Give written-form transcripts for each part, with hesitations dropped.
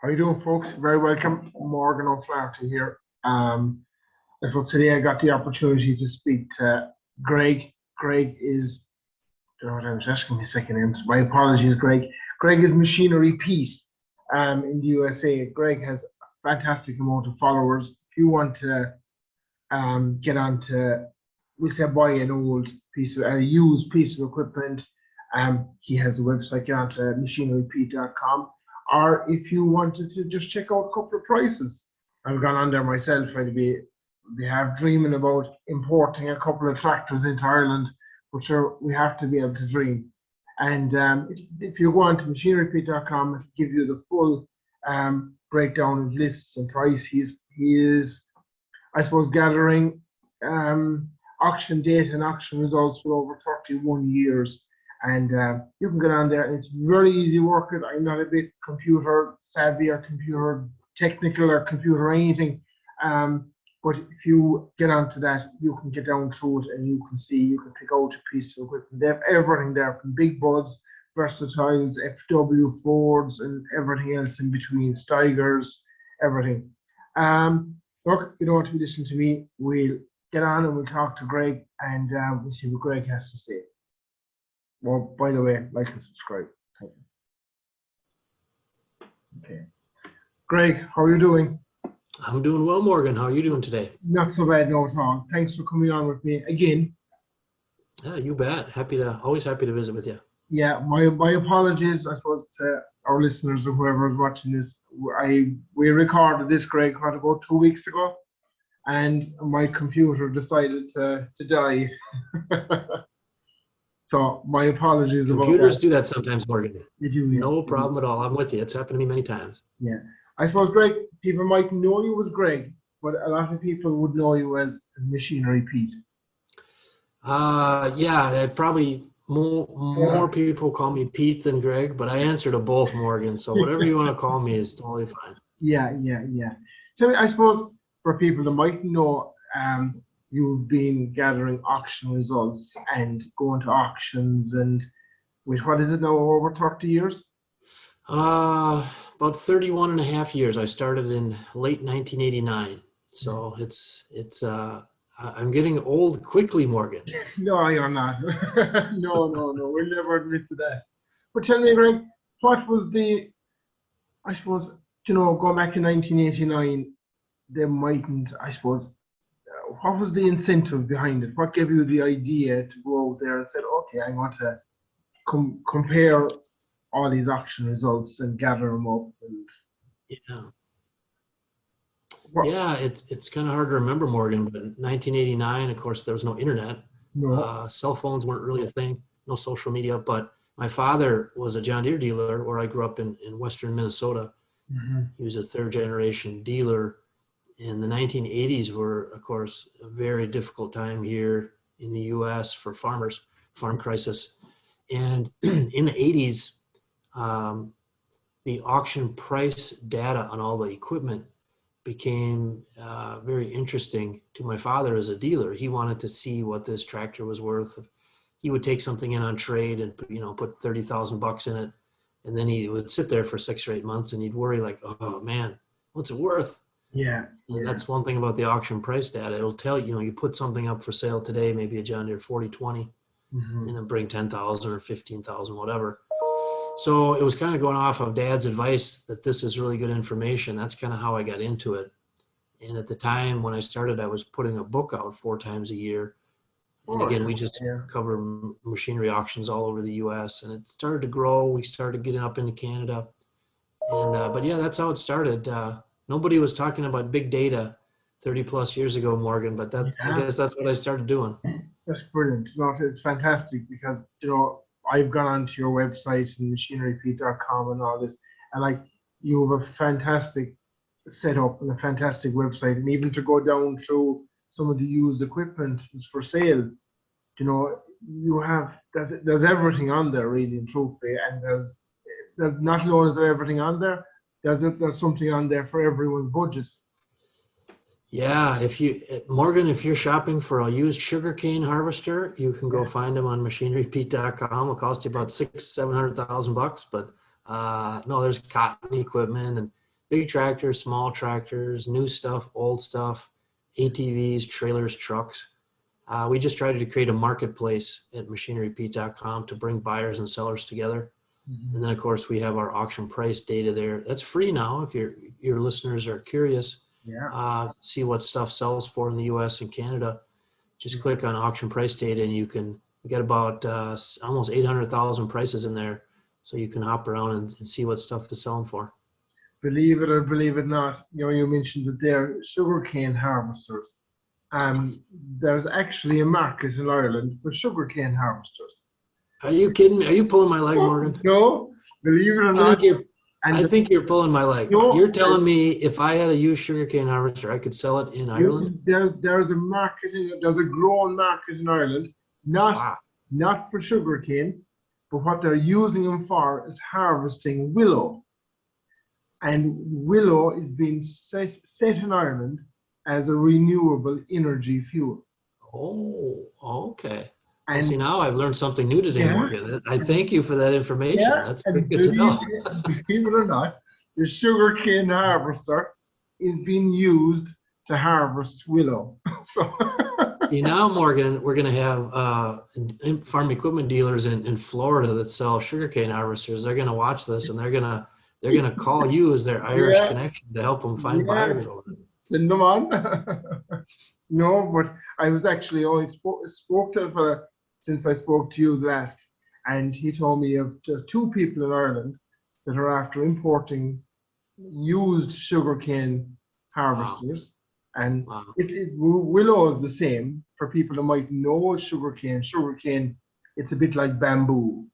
How you doing, folks? Very welcome. Morgan O'Flaherty here. I suppose today I got the opportunity to speak to Greg. Greg is, I don't know what I was asking me second name. My apologies, Greg. Greg is Machinery Pete in the USA. Greg has a fantastic amount of followers. If you want to get onto, we say buy an old piece of a used piece of equipment. He has a website, get onto machinerypete.com. Or if you wanted to just check out a couple of prices, I've gone on there myself. They have dreaming about importing a couple of tractors into Ireland, but sure, we have to be able to dream. And if you go on to machinerypete.com, it'll give you the full breakdown of lists and price. He is I suppose, gathering auction data and auction results for over 31 years. And you can get on there, and it's very easy work. I'm not a bit computer savvy or computer technical or computer anything. But if you get onto that, you can get down through it and you can see, you can pick out a piece of equipment. They have everything there from big buds, versatiles, FW Fords, and everything else in between, Steigers, everything. Look, you don't want to be listening to me. We'll get on and we'll talk to Greg and we'll see what Greg has to say. Well, by the way, like and subscribe. Thank you. Okay. Greg, how are you doing? I'm doing well, Morgan. How are you doing today? Not so bad, no at all. Thanks for coming on with me again. Yeah, you bet. Always happy to visit with you. Yeah, my apologies, I suppose, to our listeners or whoever is watching this. We recorded this, Greg, about 2 weeks ago, and my computer decided to die. So my apologies about that. Computers do that sometimes, Morgan. They do, yeah. No problem at all. I'm with you. It's happened to me many times. Yeah. I suppose, Greg, people might know you as Greg, but a lot of people would know you as Machinery Pete. Yeah, probably more people call me Pete than Greg, but I answer to both, Morgan. So whatever you want to call me is totally fine. Yeah. So I suppose for people that might know, you've been gathering auction results and going to auctions, and with what is it now, over 30 years? About 31 and a half years. I started in late 1989. So I'm getting old quickly, Morgan. No, you're not. No. We'll never admit to that. But tell me, Greg, what was I suppose, going back in 1989, they mightn't, I suppose, what was the incentive behind it? What gave you the idea to go out there and said, okay, I want to compare all these auction results and gather them up? Yeah, it's kind of hard to remember, Morgan, but in 1989, of course, there was no internet. No. Cell phones weren't really a thing, no social media, but my father was a John Deere dealer where I grew up in western Minnesota. Mm-hmm. He was a third generation dealer. And the 1980s were, of course, a very difficult time here in the U.S. for farmers, farm crisis. And in the 80s, the auction price data on all the equipment became very interesting to my father as a dealer. He wanted to see what this tractor was worth. He would take something in on trade and put $30,000 in it, and then he would sit there for 6 or 8 months and he'd worry like, oh man, what's it worth? Yeah. And that's one thing about the auction price data. It'll tell you put something up for sale today, maybe a John Deere 4020, Mm-hmm. and then bring 10,000 or 15,000, whatever. So it was kind of going off of Dad's advice that this is really good information. That's kind of how I got into it. And at the time when I started, I was putting a book out 4 times a year. And again, we just cover machinery auctions all over the U.S. And it started to grow. We started getting up into Canada. And but yeah, that's how it started. Nobody was talking about big data 30 plus years ago, Morgan, but I guess that's what I started doing. That's brilliant. No, it's fantastic because, I've gone onto your website and machinerypete.com and all this, and you have a fantastic setup and a fantastic website, and even to go down through some of the used equipment is for sale. You have there's everything on there, really and truthfully, and there's not only is there everything on there, there's something on there for everyone's budget. Yeah, Morgan, if you're shopping for a used sugarcane harvester, you can go find them on machinerypete.com. It'll cost you about $600,000-$700,000, but no, there's cotton equipment and big tractors, small tractors, new stuff, old stuff, ATVs, trailers, trucks. We just tried to create a marketplace at machinerypete.com to bring buyers and sellers together. And then, of course, we have our auction price data there. That's free now if your listeners are curious. Yeah. See what stuff sells for in the U.S. and Canada. Just click on auction price data, and you get about almost 800,000 prices in there. So you can hop around and see what stuff is selling for. Believe it or believe it not, you mentioned that they're sugarcane harvesters. There's actually a market in Ireland for sugarcane harvesters. Are you kidding me? Are you pulling my leg, Morgan? No, believe it or I not. think you're pulling my leg. No, You're telling me if I had a used sugarcane harvester, I could sell it in Ireland? there's a market, there's a growing market in Ireland, Wow. not for sugarcane, but what they're using them for is harvesting willow. And willow is being set in Ireland as a renewable energy fuel. Oh, okay. Well, And see, now I've learned something new today, yeah, Morgan. I thank you for that information. yeah, That's and good to know. believe it or not, the sugarcane harvester is being used to harvest willow. So See, now, Morgan, we're going to have farm equipment dealers in Florida that sell sugarcane harvesters. They're going to watch this, and they're going to call you as their Irish yeah, connection to help them find yeah, buyers over there. send them on. No, but I was actually only spoke to a fella since I spoke to you last, and he told me of just two people in Ireland that are after importing used sugarcane Wow. harvesters, and Wow. willow is the same for people that might know sugarcane. Sugarcane, it's a bit like bamboo,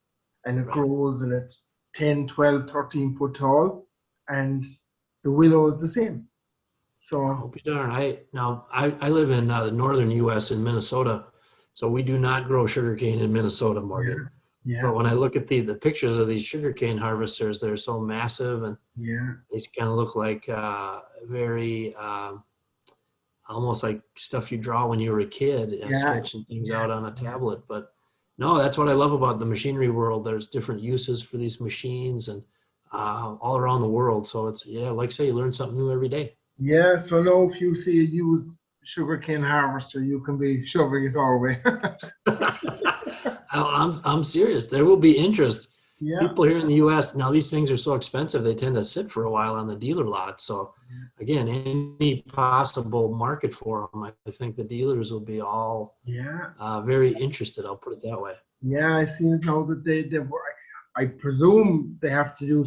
and it Right. grows and it's 10, 12, 13 foot tall, and the willow is the same. So I'll be darned. I live in the northern U.S. in Minnesota, so we do not grow sugarcane in Minnesota, yeah, Morgan. yeah, But when I look at the pictures of these sugarcane harvesters, they're so massive, and yeah. they kind of look like very almost like stuff you draw when you were a kid, Yeah, sketching things yeah, out on a yeah, tablet. But no, that's what I love about the machinery world. There's different uses for these machines and all around the world. So it's, yeah, like I say, you learn something new every day. yeah. So now, if you see a used sugarcane harvester, you can be shoving it our way. I'm serious. There will be interest. Yeah, People here in the U.S. now, these things are so expensive; they tend to sit for a while on the dealer lot. So, again, any possible market for them, I think the dealers will be all yeah, very interested. I'll put it that way. yeah. I seen it now that they work. I presume they have to do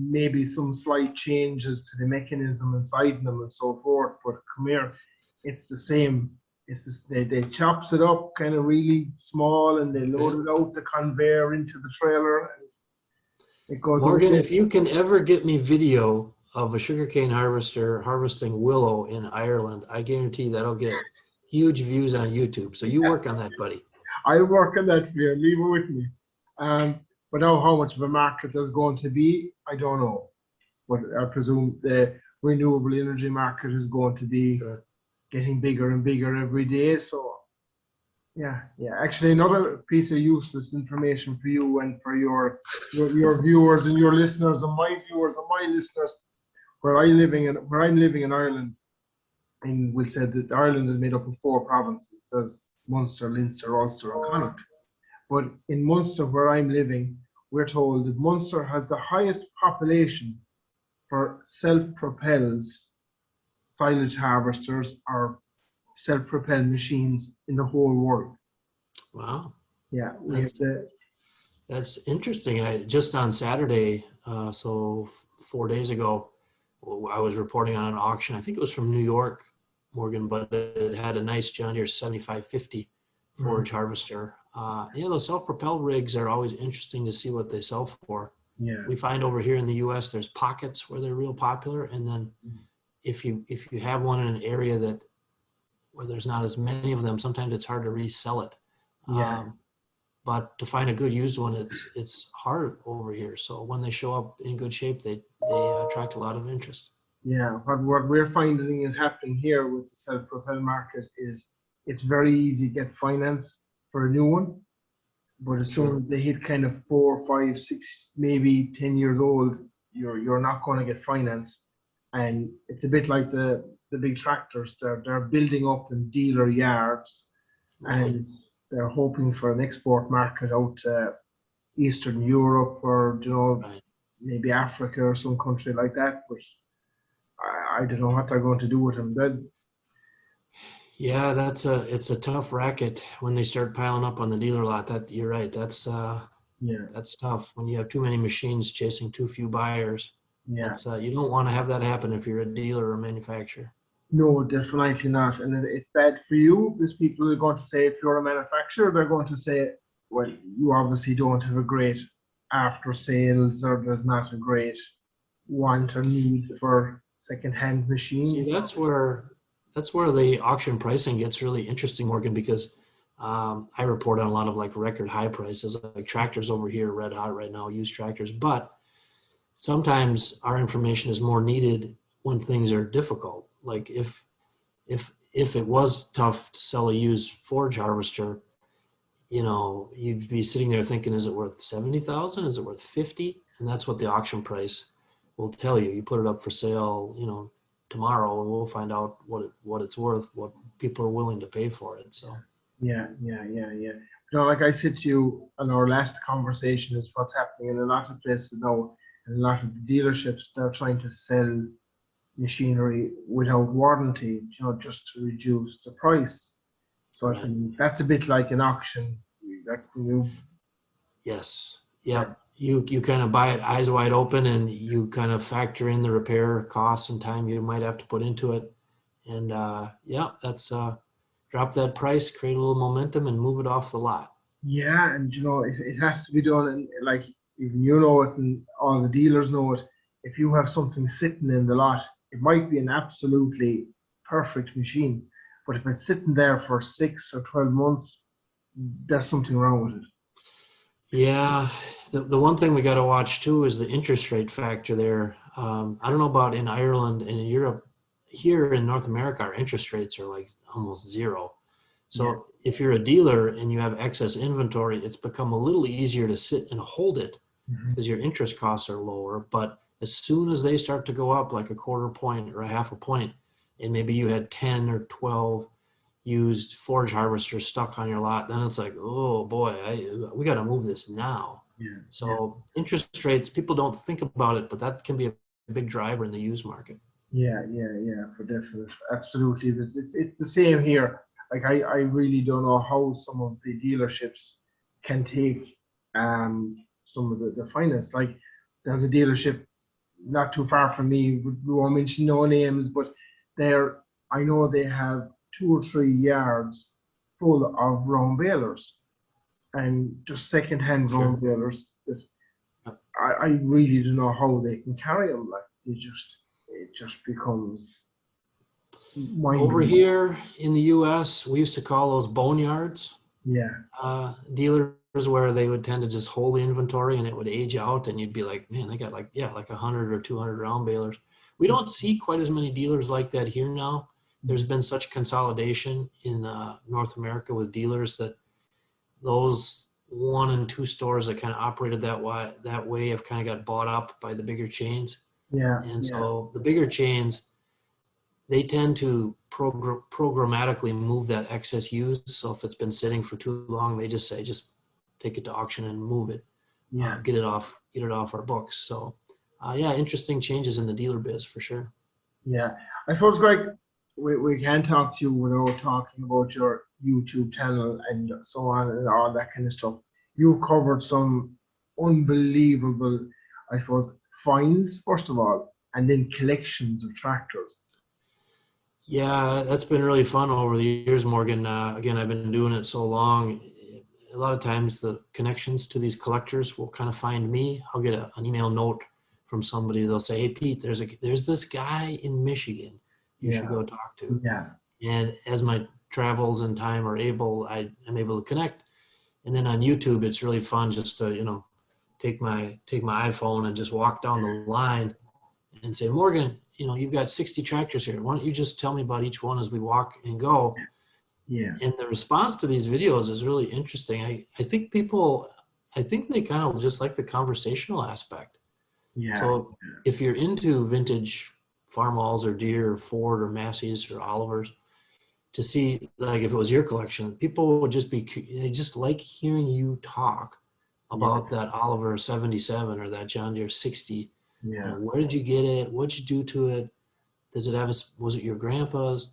maybe some slight changes to the mechanism inside them and so forth. But come here, it's the same. It's just, they chops it up kind of really small and they Okay. load it out the conveyor into the trailer. And it goes Morgan, away. if you can ever get me video of a sugarcane harvester harvesting willow in Ireland, I guarantee that'll get huge views on YouTube. So you work on that, buddy. I'll work on that for you. Leave it with me. But now, how much of a market there's going to be, I don't know. But I presume the renewable energy market is going to be Sure. getting bigger and bigger every day. So, yeah, yeah. Actually, another piece of useless information for you and for your viewers and your listeners and my viewers and my listeners. Where I'm living in Ireland, and we said that Ireland is made up of 4 provinces. There's Munster, Leinster, Ulster, and Connacht. But in Munster, where I'm living, we're told that Munster has the highest population for self-propelled silage harvesters or self-propelled machines in the whole world. Wow. Yeah, we have That's interesting. Just on Saturday, so 4 days ago, I was reporting on an auction. I think it was from New York, Morgan, but it had a nice John Deere 7550 forage harvester. Those self-propelled rigs are always interesting to see what they sell for. yeah, We find over here in the U.S. there's pockets where they're real popular, and then if you have one in an area where there's not as many of them, sometimes it's hard to resell it. yeah. But to find a good used one, it's hard over here. So when they show up in good shape, they attract a lot of interest. Yeah, what we're finding is happening here with the self-propelled market is it's very easy to get finance for a new one, but as soon Sure. as they hit kind of 4, 5, 6, maybe 10 years old, you're not going to get finance. and it's a bit like the big tractors. They're building up in dealer yards, Right. and they're hoping for an export market out to Eastern Europe or Right. maybe Africa or some country like that. But I don't know what they're going to do with them. Then Yeah, it's a tough racket when they start piling up on the dealer lot. That you're right. yeah, That's tough when you have too many machines chasing too few buyers. yeah. That's you don't want to have that happen if you're a dealer or manufacturer. No, definitely not. And it's bad for you because people are going to say, if you're a manufacturer, they're going to say, well, you obviously don't have a great after sales, or there's not a great want or need for second-hand machines. See, that's where the auction pricing gets really interesting, Morgan, because I report on a lot of like record high prices, like tractors over here, red hot right now, used tractors. But sometimes our information is more needed when things are difficult. Like if it was tough to sell a used forage harvester, you'd be sitting there thinking, is it worth 70,000? Is it worth 50? And that's what the auction price will tell you. You put it up for sale, tomorrow, and we'll find out what it's worth, what people are willing to pay for it. So Yeah, yeah, yeah, yeah. Like I said to you on our last conversation, is what's happening in a lot of places now, and a lot of the dealerships, they're trying to sell machinery without warranty, just to reduce the price. So I right. can, that's a bit like an auction. Like when you, Yes. yeah, Yep. You kind of buy it eyes wide open, and you kind of factor in the repair costs and time you might have to put into it. And yeah, that's drop that price, create a little momentum, and move it off the lot. yeah, and it has to be done, and like even you know it, and all the dealers know it. If you have something sitting in the lot, it might be an absolutely perfect machine, but if it's sitting there for 6 or 12 months, there's something wrong with it. Yeah, the one thing we got to watch too is the interest rate factor there. I don't know about in Ireland and in Europe. Here in North America, our interest rates are like almost zero. Yeah, So if you're a dealer and you have excess inventory, it's become a little easier to sit and hold it hmm, because your interest costs are lower. But as soon as they start to go up like a quarter point or a half a point, and maybe you had 10 or 12 used forage harvesters stuck on your lot, then it's like, oh boy, we got to move this now. yeah, yeah. So interest rates, people don't think about it, but that can be a big driver in the used market. Yeah, yeah, yeah, for definite. Absolutely. It's the same here. Like I really don't know how some of the dealerships can take some of the finance. Like there's a dealership not too far from me, we won't mention no names, but they're I know they have 2 or 3 yards full of round balers and just second-hand round Sure. balers that I really don't know how they can carry them. Like it just becomes mind Over blowing. here in the US, we used to call those boneyards, Yeah, dealers where they would tend to just hold the inventory and it would age out, and you'd be like, man, they got like, yeah, like 100 or 200 round balers. We don't see quite as many dealers like that here now. There's been such consolidation in North America with dealers that those one and two stores that kind of operated that way have kind of got bought up by the bigger chains. yeah, And yeah, so the bigger chains, they tend to programmatically move that excess used. So if it's been sitting for too long, they just say, just take it to auction and move it, yeah, get it off our books. So yeah, interesting changes in the dealer biz for sure. yeah. I suppose, Greg, we can talk to you without talking about your YouTube channel and so on and all that kind of stuff. You covered some unbelievable, I suppose, finds, first of all, and then collections of tractors. Yeah, that's been really fun over the years, Morgan. Again, I've been doing it so long. A lot of times the connections to these collectors will kind of find me. I'll get an email note from somebody. They'll say, hey, Pete, there's this guy in Michigan you should Yeah, go talk to. yeah, And as my travels and time are able, I'm able to connect. And then on YouTube, it's really fun just to, take my iPhone and just walk down the line and say, Morgan, you've got 60 tractors here. Why don't you just tell me about each one as we walk and go? yeah, And the response to these videos is really interesting. I think they kind of just like the conversational aspect. yeah, So if you're into vintage Farmalls or Deere or Ford or Massey's or Oliver's to see, like, if it was your collection, people would just they just like hearing you talk about that Oliver 77 or that John Deere 60. Yeah. Where did you get it? What'd you do to it? Does it have was it your grandpa's?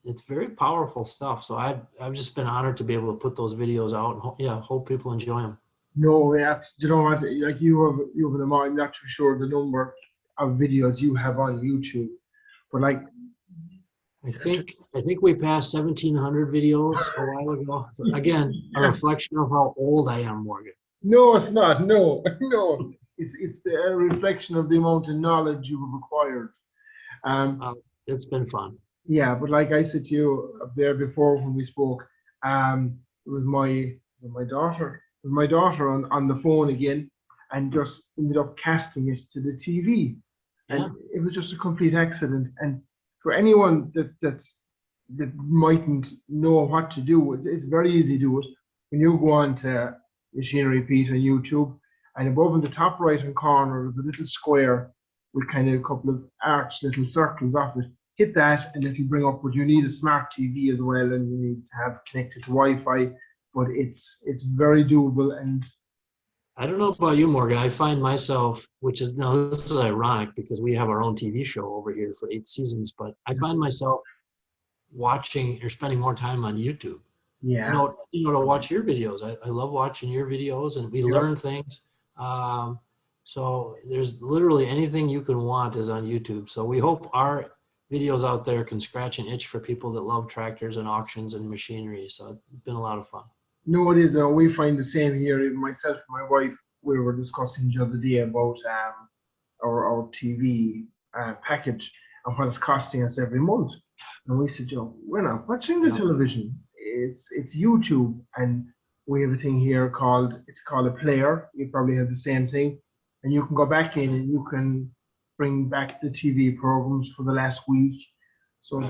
It's very powerful stuff. So I've just been honored to be able to put those videos out, and hope people enjoy them. No, yeah. You know what? Like you have them. I'm not too sure the number of videos you have on YouTube, but like, I think we passed 1,700 videos a while ago. So again, a reflection of how old I am, Morgan. no, it's not. No, no. It's the reflection of the amount of knowledge you have acquired. It's been fun. Yeah, but like I said to you up there before when we spoke, it was my daughter. It was my daughter on the phone again, and just ended up casting it to the TV, Yeah. and it was just a complete accident. And for anyone that mightn't know what to do, it's very easy to do it. When you go on to Machinery Pete on YouTube, and above in the top right hand corner there's a little square with kind of a couple of arched little circles off it. Hit that and it'll bring up, but you need a smart TV as well, and you need to have connected to Wi-Fi, but it's very doable. And I don't know about you, Morgan. I find myself, which is, now this is ironic because we have our own TV show over here for 8 seasons, but I find myself watching or spending more time on YouTube. yeah, To watch your videos. I love watching your videos, and we learn things. So there's literally anything you can want is on YouTube. So we hope our videos out there can scratch an itch for people that love tractors and auctions and machinery. So it's been a lot of fun. no, it is. We find the same here. Even myself and my wife, we were discussing the other day about our TV package and what it's costing us every month. And we said, we're not watching the television. It's YouTube, and we have a thing here called a player. You probably have the same thing, and you can go back in and you can bring back the TV programs for the last week. So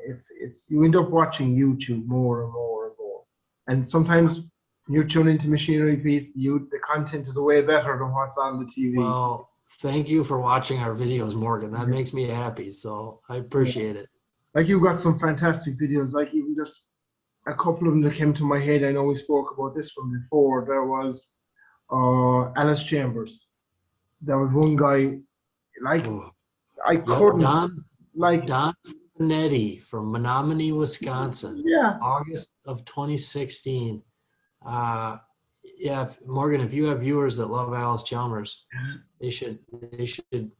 it's you end up watching YouTube more and more and more. And sometimes you tune into Machinery Pete, the content is way better than what's on the TV. Well, thank you for watching our videos, Morgan. That makes me happy. So I appreciate it. Like, you've got some fantastic videos. Like, even just a couple of them that came to my head. I know we spoke about this one before. There was Alice Chambers. There was one guy, like, I couldn't, Don Finetti from Menominee, Wisconsin. Yeah. August of 2016. Morgan, if you have viewers that love Alice Chalmers, they should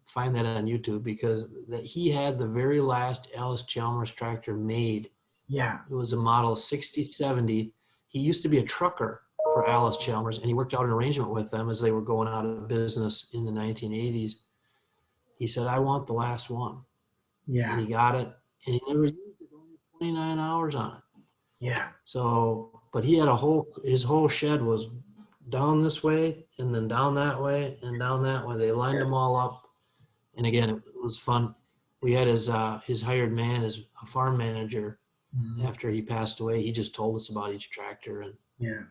find that on YouTube, because he had the very last Alice Chalmers tractor made. Yeah. It was a model 6070. He used to be a trucker for Alice Chalmers, and he worked out an arrangement with them as they were going out of business in the 1980s. He said, I want the last one. Yeah. And he got it, and he never used it, only 29 hours on it. Yeah. So, but he had his whole shed was down this way and then down that way and down that way. They lined them all up. And again, it was fun. We had his hired man as a farm manager. After he passed away, he just told us about each tractor, and it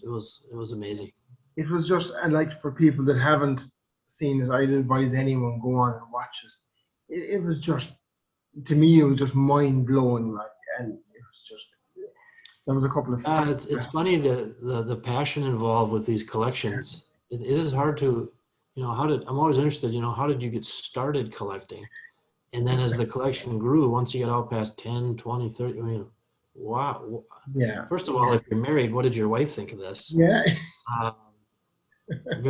was amazing. It was just, and like, for people that haven't seen it, I'd advise anyone go on and watch it. It was just, to me, it was just mind blowing. Like, and it was just, there was a couple of. It's funny the passion involved with these collections. It is hard to, I'm always interested. How did you get started collecting? And then as the collection grew, once you get out past 10, 20, 30, wow. Yeah. First of all, if you're married, what did your wife think of this? Yeah.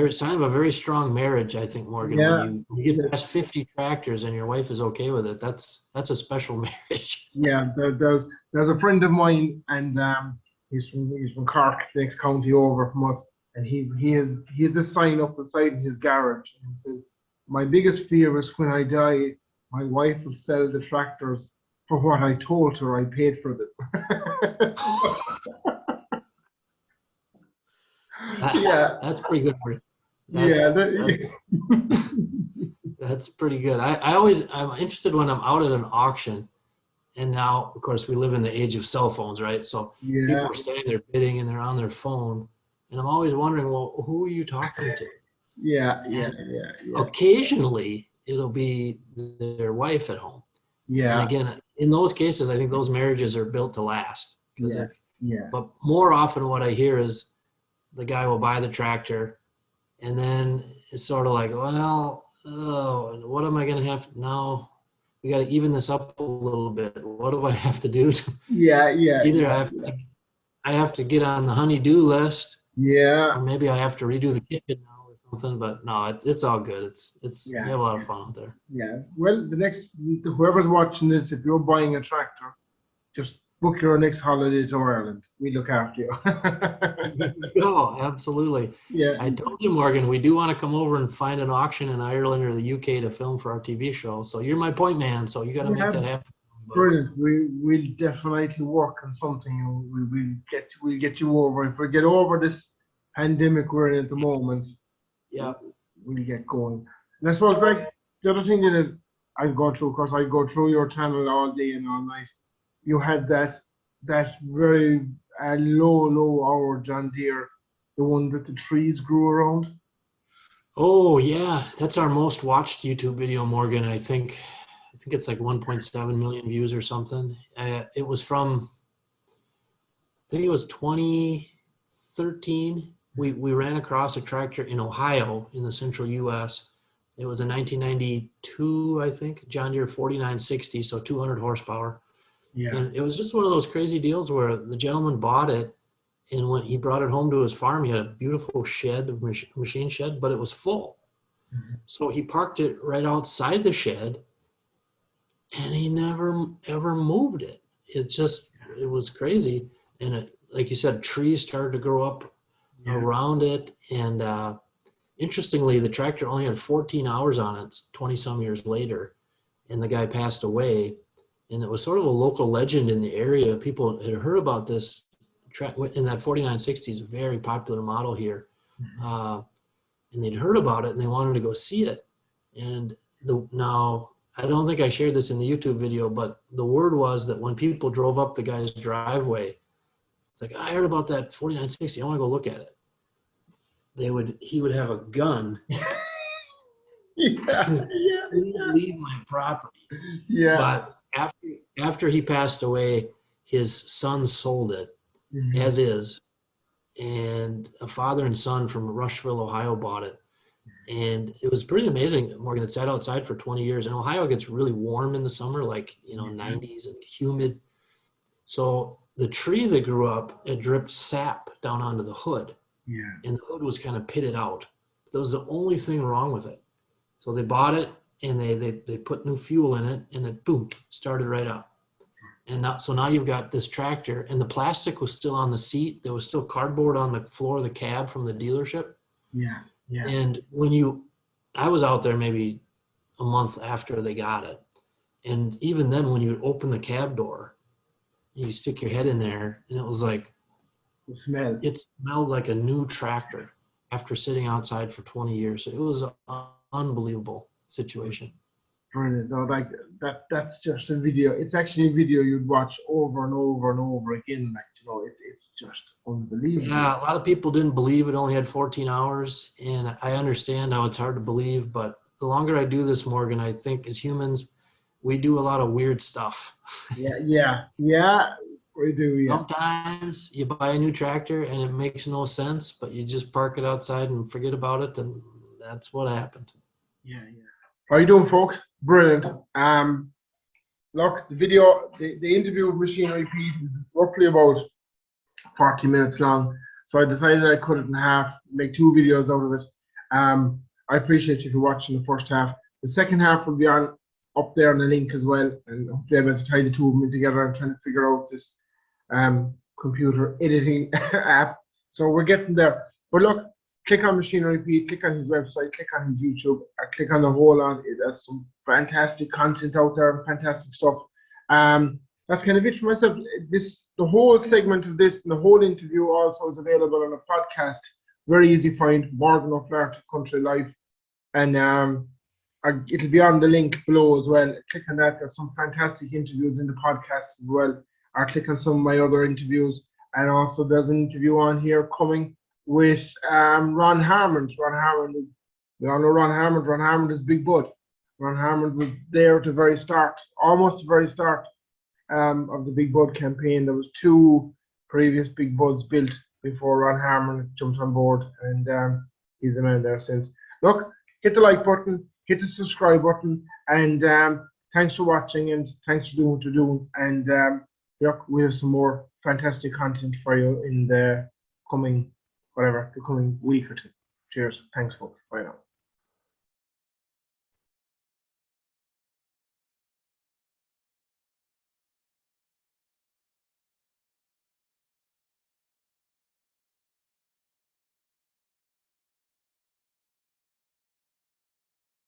Sign of a very strong marriage, I think, Morgan. Yeah. When you get past 50 tractors and your wife is okay with it, that's a special marriage. Yeah. There's a friend of mine, and he's from Cork, the next county over from us, and he has this sign up beside his garage, and he says, my biggest fear is when I die, my wife will sell the tractors for what I told her I paid for them. Yeah. That's pretty good for you. That's pretty good. I'm interested when I'm out at an auction, and now, of course, we live in the age of cell phones, right? So people are standing there bidding and they're on their phone, and I'm always wondering, well, who are you talking to? Yeah. Occasionally, it'll be their wife at home. And Yeah. again, in those cases, I think those marriages are built to last. Because Yeah. Yeah. but more often what I hear is the guy will buy the tractor and then it's sort of like, well, oh, what am I going to have now? We got to even this up a little bit. What do I have to do? Yeah. Yeah. Either Yeah. I have to get on the honey-do list, Yeah. or maybe I have to redo the kitchen now or something. But no, it's all good. It's Yeah. you have a lot of fun out there. Yeah. Well, whoever's watching this, if you're buying a tractor, just book your next holiday to Ireland. We look after you. Oh, absolutely. Yeah. I told you, Morgan, we do want to come over and find an auction in Ireland or the UK to film for our TV show. So you're my point man. So you got to make Yeah. that happen. Brilliant. We'll definitely work on something. And we'll get you over. If we get over this pandemic we're in at the moment, Yeah. we'll get going. And I suppose, Greg, the other thing is of course, I go through your channel all day and all night. You had that very low hour John Deere, the one that the trees grew around. Oh yeah, that's our most watched YouTube video, Morgan. I think it's like 1.7 million views or something. It was from, I think it was 2013. We ran across a tractor in Ohio in the central U.S. It was a 1992, I think, John Deere 4960, so 200 horsepower. Yeah. And it was just one of those crazy deals where the gentleman bought it, and when he brought it home to his farm, he had a beautiful shed, machine shed, but it was full. Mhm. So he parked it right outside the shed, and he never ever moved it. It was crazy. And it, like you said, trees started to grow up Yeah. around it. And interestingly, the tractor only had 14 hours on it 20 some years later, and the guy passed away. And it was sort of a local legend in the area. People had heard about this track in that 4960 is a very popular model here. Mhm. And they'd heard about it and they wanted to go see it. And now I don't think I shared this in the YouTube video, but the word was that when people drove up the guy's driveway, it's like, I heard about that 4960. I want to go look at it. He would have a gun Yeah. to Yeah. leave my property. Yeah. But after he passed away, his son sold it Mhm. as is, and a father and son from Rushville, Ohio, bought it. And it was pretty amazing, Morgan. It sat outside for 20 years. And Ohio gets really warm in the summer, like, 90s and humid. So the tree that grew up, it dripped sap down onto the hood. Yeah. And the hood was kind of pitted out. That was the only thing wrong with it. So they bought it and they put new fuel in it, and it, boom, started right up. And now you've got this tractor, and the plastic was still on the seat. There was still cardboard on the floor of the cab from the dealership. Yeah. Yeah. And I was out there maybe a month after they got it. And even then, when you open the cab door, you stick your head in there, and it was like, The smell. it smelled like a new tractor after sitting outside for 20 years. It was an unbelievable situation. Brilliant. No, like that's just a video. It's actually a video you'd watch over and over and over again. Like, it's just unbelievable. Yeah, a lot of people didn't believe it only had 14 hours, and I understand how it's hard to believe, but the longer I do this, Morgan, I think as humans, we do a lot of weird stuff. Yeah. Yeah. Yeah. We do. Yeah. Sometimes you buy a new tractor and it makes no sense, but you just park it outside and forget about it, and that's what happened. Yeah. Yeah. How you doing, folks? Brilliant. Look, the interview with Machinery Pete is roughly about 40 minutes long. So I decided I'd cut it in half, make 2 videos out of it. I appreciate you for watching the first half. The second half will be up there on the link as well, and hopefully I'm able to tie the two of them together. I'm trying to figure out this computer editing app. So we're getting there. But look, click on Machinery Pete, click on his website, click on his YouTube, click on the whole on it. There's some fantastic content out there, fantastic stuff. That's kind of it for myself. The whole segment of this and the whole interview also is available on a podcast. Very easy find, Morgan O'Flaherty Country Life. And it'll be on the link below as well. Click on that. There's some fantastic interviews in the podcast as well. Or click on some of my other interviews. And also there's an interview on here coming with Ron Harmon. We all know Ron Harmon. Ron Harmon is Big Bud. Ron Harmon was there at the very start, almost the very start of the Big Bud campaign. There was 2 previous Big Buds built before Ron Harmon jumped on board, and he's the man there since. Look, hit the like button, hit the subscribe button, and thanks for watching, and thanks for doing what you're doing. And look, we have some more fantastic content for you in the coming week or 2. Cheers. Thanks, folks. Bye now.